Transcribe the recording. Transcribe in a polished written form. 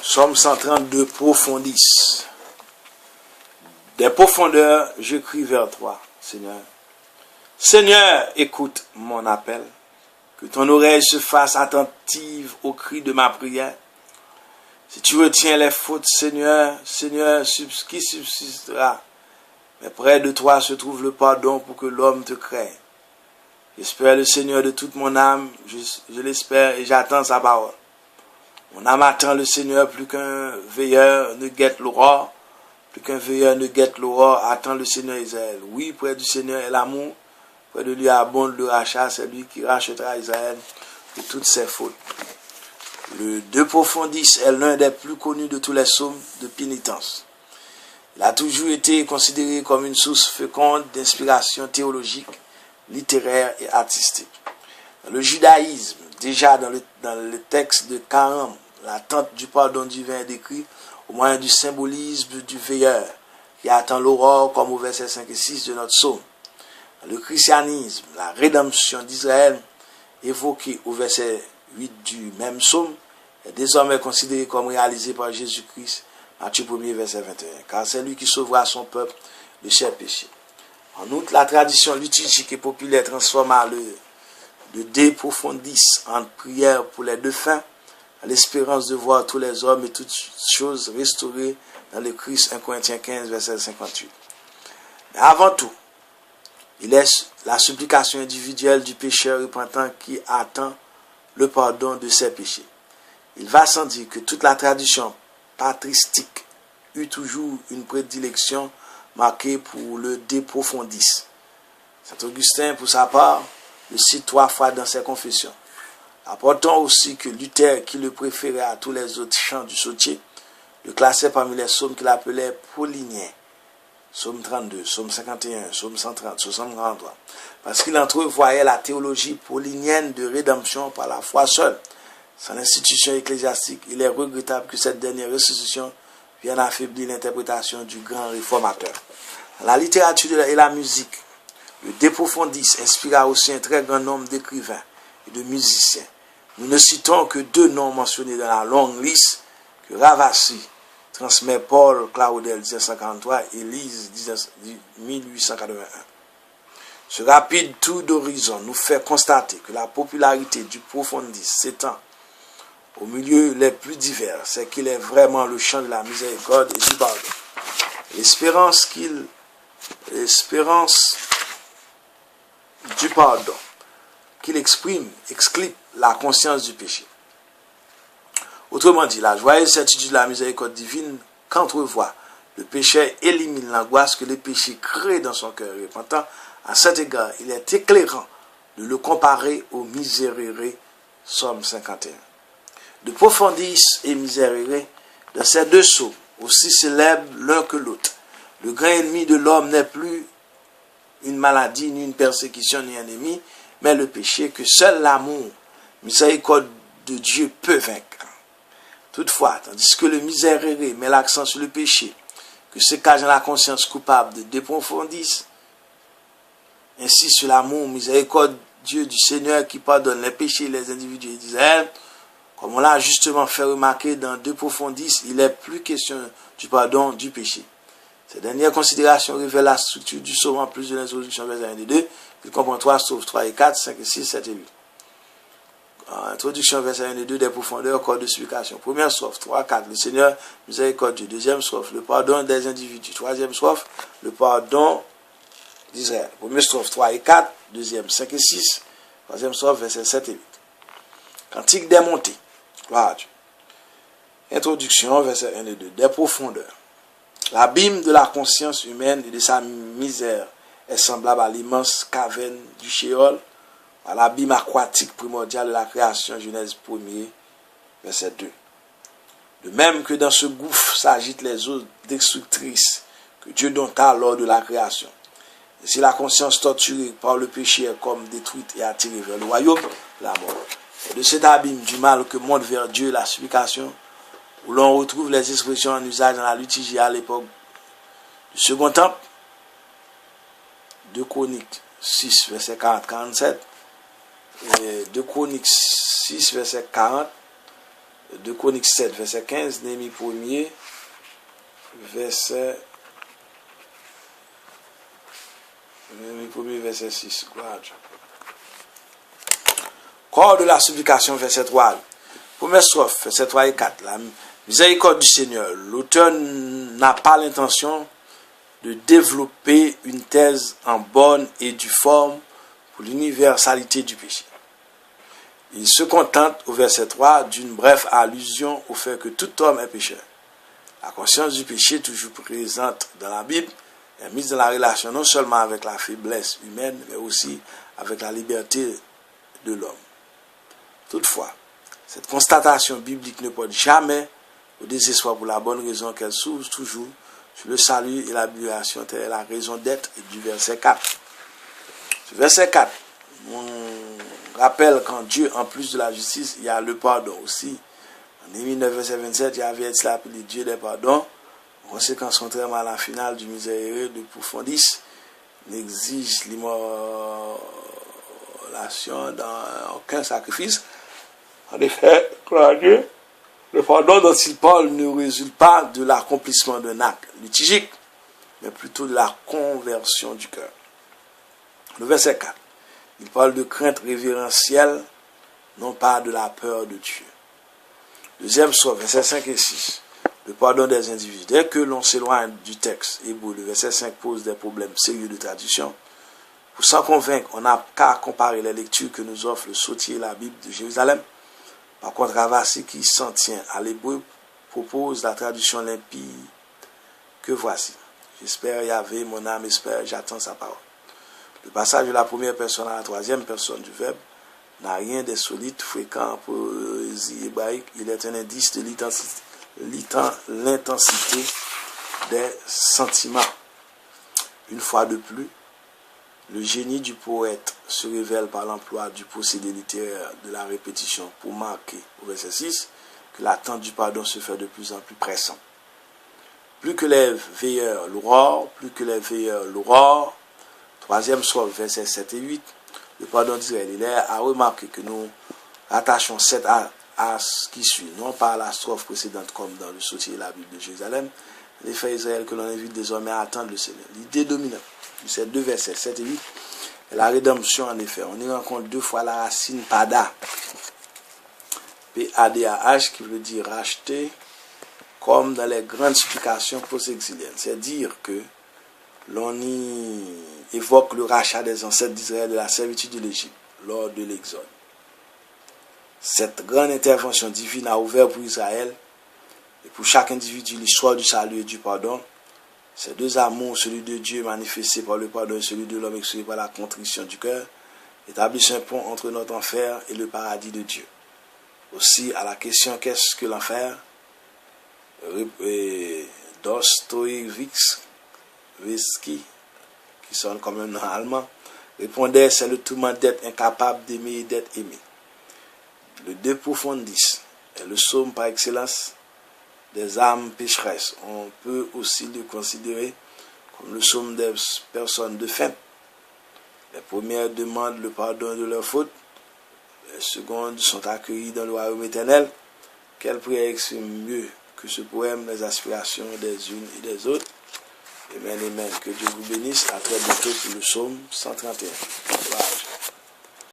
Psaume 132, profondis. Des profondeurs, je crie vers toi, Seigneur. Seigneur, écoute mon appel. Que ton oreille se fasse attentive au cri de ma prière. Si tu retiens les fautes, Seigneur, qui subsistera? Mais près de toi se trouve le pardon pour que l'homme te craigne. J'espère le Seigneur de toute mon âme, je l'espère et j'attends sa parole. Mon âme attend le Seigneur plus qu'un veilleur ne guette l'aurore. Plus qu'un veilleur ne guette l'aurore, attend le Seigneur Israël. Oui, près du Seigneur est l'amour. Près de lui abonde le rachat, c'est lui qui rachètera Israël de toutes ses fautes. Le De Profundis est l'un des plus connus de tous les psaumes de pénitence. Il a toujours été considéré comme une source féconde d'inspiration théologique, littéraire et artistique. Dans le judaïsme, déjà dans le texte de Karam, l'attente du pardon divin est décrite au moyen du symbolisme du veilleur qui attend l'aurore comme au verset 5 et 6 de notre psaume. Dans le christianisme, la rédemption d'Israël, évoquée au verset 8 du même psaume, est désormais considérée comme réalisée par Jésus-Christ, Matthieu 1er, verset 21, car c'est lui qui sauvera son peuple de ses péchés. En outre, la tradition liturgique et populaire transforma le De Profundis en prière pour les défunts, à l'espérance de voir tous les hommes et toutes choses restaurées dans le Christ, 1 Corinthiens 15, verset 58. Mais avant tout, il est la supplication individuelle du pécheur repentant qui attend le pardon de ses péchés. Il va sans dire que toute la tradition patristique eut toujours une prédilection marquée pour le De Profundis. Saint Augustin, pour sa part, le cite 3 fois dans ses confessions. Apportons aussi que Luther, qui le préférait à tous les autres chants du sautier, le classait parmi les psaumes qu'il appelait pauliniens. Psaume 32, Psaume 51, Psaume 130, Psaume 43. Parce qu'il entrevoyait la théologie paulinienne de rédemption par la foi seule. Sans institution ecclésiastique, il est regrettable que cette dernière restitution vienne affaiblir l'interprétation du grand réformateur. Dans la littérature et la musique, le De Profundis inspira aussi un très grand nombre d'écrivains et de musiciens. Nous ne citons que 2 noms mentionnés dans la longue liste que Ravasi transmet Paul Claudel 1943 et Lise 1881. Ce rapide tour d'horizon nous fait constater que la popularité du Profundis s'étend au milieu les plus divers, c'est qu'il est vraiment le chant de la miséricorde et du pardon. L'espérance du pardon qu'il exprime exclut la conscience du péché. Autrement dit, la joyeuse certitude de la miséricorde divine qu'entrevoit le pécheur élimine l'angoisse que le péché crée dans son cœur repentant. À cet égard, il est éclairant de le comparer au Miserere, Psaume 51. De Profundis et Miserere, dans ces 2 psaumes, aussi célèbres l'un que l'autre, le grand ennemi de l'homme n'est plus une maladie, ni une persécution, ni un ennemi, mais le péché que seul l'amour, miséricorde de Dieu peut vaincre. Toutefois, tandis que le Miserere met l'accent sur le péché, que se cache dans la conscience coupable de Profundis, ainsi sur l'amour, miséricorde Dieu du Seigneur qui pardonne les péchés des individus d'Israël, comme on l'a justement fait remarquer dans De Profundis, il est plus question du pardon du péché. Cette dernière considération révèle la structure du psaume en plus de l'introduction verset 1 et 2, qui comprend 3 strophes, 3 et 4, 5 et 6, 7 et 8. Introduction verset 1 et 2, des profondeurs, corps de supplication. Première strophe, 3, 4, le Seigneur miséricordieux. Deuxième strophe, le pardon des individus. Troisième strophe, le pardon d'Israël. Première strophe, 3 et 4, deuxième, 5 et 6, troisième strophe, verset 7 et 8. Cantique des montées. Gloire à Dieu. Introduction, verset 1 et 2, des profondeurs. L'abîme de la conscience humaine et de sa misère est semblable à l'immense caverne du Sheol, à l'abîme aquatique primordial de la création, Genèse 1er, verset 2. De même que dans ce gouffre s'agitent les eaux destructrices que Dieu dompta lors de la création. Et si la conscience torturée par le péché est comme détruite et attirée vers le royaume, la mort. Et de cet abîme du mal que monte vers Dieu la supplication, où l'on retrouve les expressions en usage dans la liturgie à l'époque du Second Temple, 2 Chroniques 6, verset 40-47, et 2 Chroniques 6, verset 40, 2 Chroniques 7, verset 15, Néhémie 1er, verset 6. Gloire à Dieu. Corps de la supplication, verset 3. Première strophe, verset 3 et 4. La miséricorde du Seigneur. L'auteur n'a pas l'intention de développer une thèse en bonne et due forme pour l'universalité du péché. Il se contente, au verset 3, d'une brève allusion au fait que tout homme est pécheur. La conscience du péché, toujours présente dans la Bible, est mise dans la relation non seulement avec la faiblesse humaine, mais aussi avec la liberté de l'homme. Toutefois, cette constatation biblique ne porte jamais au désespoir pour la bonne raison qu'elle s'ouvre toujours sur le salut et la libération, telle est la raison d'être du verset 4. Ce verset 4, on rappelle qu'en Dieu, en plus de la justice, il y a le pardon aussi. En Néhémie 9, verset 27, il y avait été appelé Dieu des pardons. En conséquence, contrairement à la finale du misérieux de Profondis, n'exige l'immolation dans aucun sacrifice. En effet, gloire à Dieu, le pardon dont il parle ne résulte pas de l'accomplissement d'un acte liturgique, mais plutôt de la conversion du cœur. Le verset 4, il parle de crainte révérentielle, non pas de la peur de Dieu. Deuxième soit, verset 5 et 6, le pardon des individus. Dès que l'on s'éloigne du texte hébreu, le verset 5 pose des problèmes sérieux de traduction. Pour s'en convaincre, on n'a qu'à comparer les lectures que nous offre le Sottier et la Bible de Jérusalem. Par contre, Ravasi, qui s'en tient à l'hébreu, propose la traduction limpide que voici. J'espère Yahvé, mon âme espère, j'attends sa parole. Le passage de la première personne à la troisième personne du verbe n'a rien d'insolite, fréquent en poésie hébraïque. Il est un indice de l'intensité des sentiments. Une fois de plus, le génie du poète se révèle par l'emploi du procédé littéraire de la répétition pour marquer, au verset 6, que l'attente du pardon se fait de plus en plus pressant. Plus que les veilleurs l'aurore, troisième strophe, versets 7 et 8, le pardon d'Israël. Il est à remarquer que nous attachons 7 à ce qui suit, non pas à la strophe précédente comme dans le Sottier et la Bible de Jérusalem, l'effet Israël que l'on invite désormais à attendre le Seigneur. L'idée dominante de ces deux versets, 7 et 8, est la rédemption en effet. On y rencontre deux fois la racine pada, P-A-D-A-H, qui veut dire racheter, comme dans les grandes supplications post-exiliennes. C'est-à-dire que l'on y évoque le rachat des ancêtres d'Israël de la servitude de l'Égypte lors de l'Exode. Cette grande intervention divine a ouvert pour Israël et pour chaque individu l'histoire du salut et du pardon. Ces deux amours, celui de Dieu manifesté par le pardon et celui de l'homme exprimé par la contrition du cœur, établissent un pont entre notre enfer et le paradis de Dieu. Aussi, à la question « Qu'est-ce que l'enfer ?» Dostoïevski, qui sonne comme un nom allemand, répondait « C'est le tourment d'être incapable d'aimer et d'être aimé ». Le De Profundis est le psaume par excellence des âmes pécheresses. On peut aussi le considérer comme le psaume des personnes de faim. Les premières demandent le pardon de leurs fautes, les secondes sont accueillies dans le royaume éternel. Quelle prière exprime mieux que ce poème les aspirations des unes et des autres? Amen, amen. Que Dieu vous bénisse. À très bientôt pour le psaume 131. Voilà.